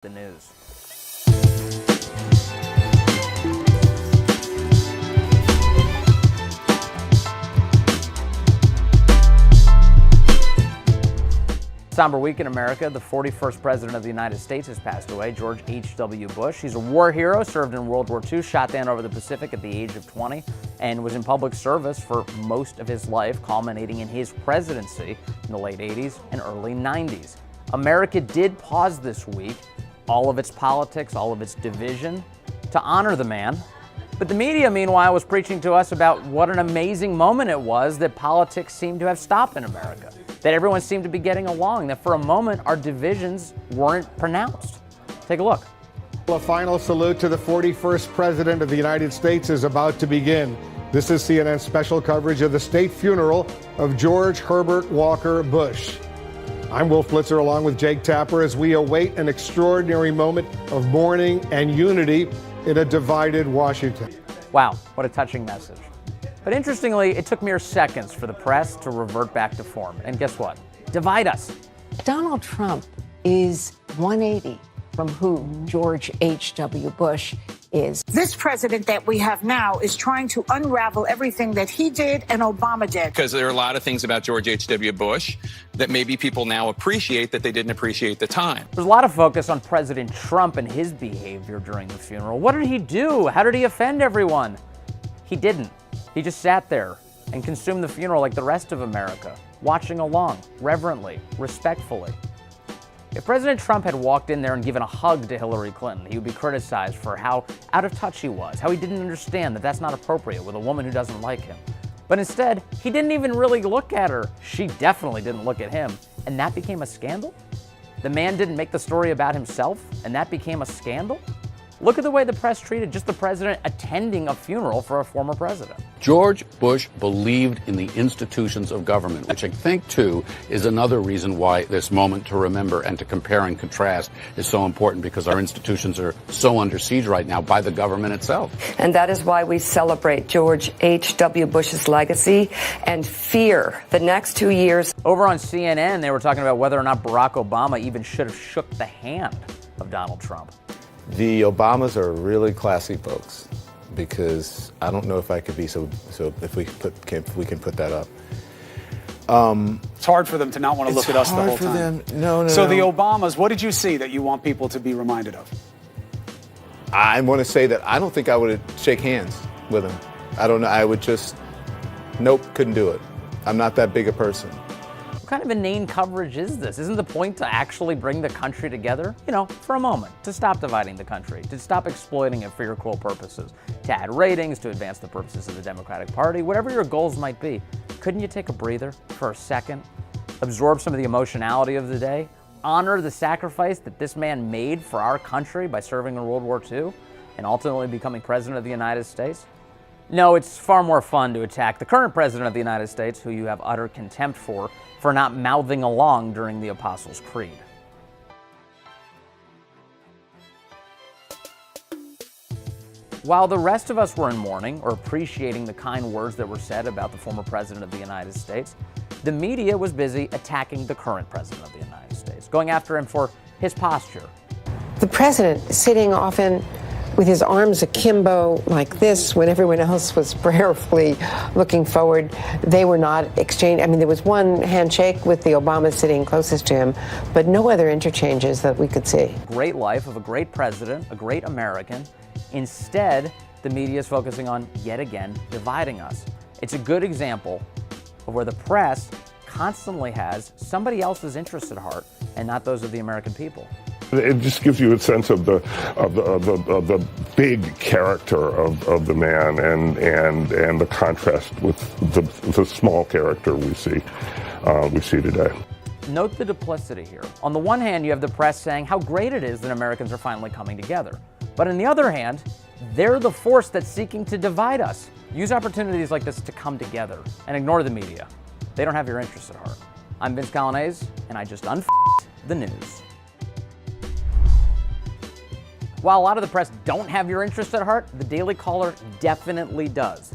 The news. Somber week in America. The 41st President of the United States has passed away, George H.W. Bush. He's a war hero, served in World War II, shot down over the Pacific at the age of 20, and was in public service for most of his life, culminating in his presidency in the late 80s and early 90s. America did pause this week, all of its politics, all of its division, to honor the man. But the media, meanwhile, was preaching to us about what an amazing moment it was that politics seemed to have stopped in America, that everyone seemed to be getting along, that for a moment our divisions weren't pronounced. Take a look. A final salute to the 41st President of the United States is about to begin. This is CNN's special coverage of the state funeral of George Herbert Walker Bush. I'm Wolf Blitzer along with Jake Tapper as we await an extraordinary moment of mourning and unity in a divided Washington. Wow, what a touching message. But interestingly, it took mere seconds for the press to revert back to form. And guess what? Divide us. Donald Trump is 180 from who George H.W. Bush is. This president that we have now is trying to unravel everything that he did and Obama did. Because there are a lot of things about George H.W. Bush that maybe people now appreciate that they didn't appreciate at the time. There's a lot of focus on President Trump and his behavior during the funeral. What did he do? How did he offend everyone? He didn't. He just sat there and consumed the funeral like the rest of America, watching along, reverently, respectfully. If President Trump had walked in there and given a hug to Hillary Clinton, he would be criticized for how out of touch he was, how he didn't understand that that's not appropriate with a woman who doesn't like him. But instead, he didn't even really look at her. She definitely didn't look at him. And that became a scandal? The man didn't make the story about himself, and that became a scandal? Look at the way the press treated just the president attending a funeral for a former president. George Bush believed in the institutions of government, which I think, too, is another reason why this moment to remember and to compare and contrast is so important, because our institutions are so under siege right now by the government itself. And that is why we celebrate George H.W. Bush's legacy and fear the next 2 years. Over on CNN, they were talking about whether or not Barack Obama even should have shook the hand of Donald Trump. The Obamas are really classy folks, because I don't know if I could be so if we can put that up. It's hard for them to not want to look at us the whole time. No. So the Obamas, what did you see that you want people to be reminded of? I want to say that I don't think I would shake hands with him. I don't know. I would just, nope, couldn't do it. I'm not that big a person. What kind of inane coverage is this? Isn't the point to actually bring the country together? You know, for a moment, to stop dividing the country, to stop exploiting it for your cruel purposes, to add ratings, to advance the purposes of the Democratic Party, whatever your goals might be. Couldn't you take a breather for a second, absorb some of the emotionality of the day, honor the sacrifice that this man made for our country by serving in World War II and ultimately becoming President of the United States? No, it's far more fun to attack the current President of the United States, who you have utter contempt for not mouthing along during the Apostles' Creed. While the rest of us were in mourning or appreciating the kind words that were said about the former President of the United States, the media was busy attacking the current President of the United States, going after him for his posture. The president sitting often with his arms akimbo like this when everyone else was prayerfully looking forward. They were not exchanged. I mean, there was one handshake with the Obama sitting closest to him, but no other interchanges that we could see. Great life of a great president, a great American. Instead, the media is focusing on, yet again, dividing us. It's a good example of where the press constantly has somebody else's interests at heart and not those of the American people. It just gives you a sense of the big character of the man and the contrast with the small character we see today. Note the duplicity here. On the one hand, you have the press saying how great it is that Americans are finally coming together. But on the other hand, they're the force that's seeking to divide us. Use opportunities like this to come together and ignore the media. They don't have your interests at heart. I'm Vince Coglianese, and I just unf***ed the news. While a lot of the press don't have your interest at heart, the Daily Caller definitely does.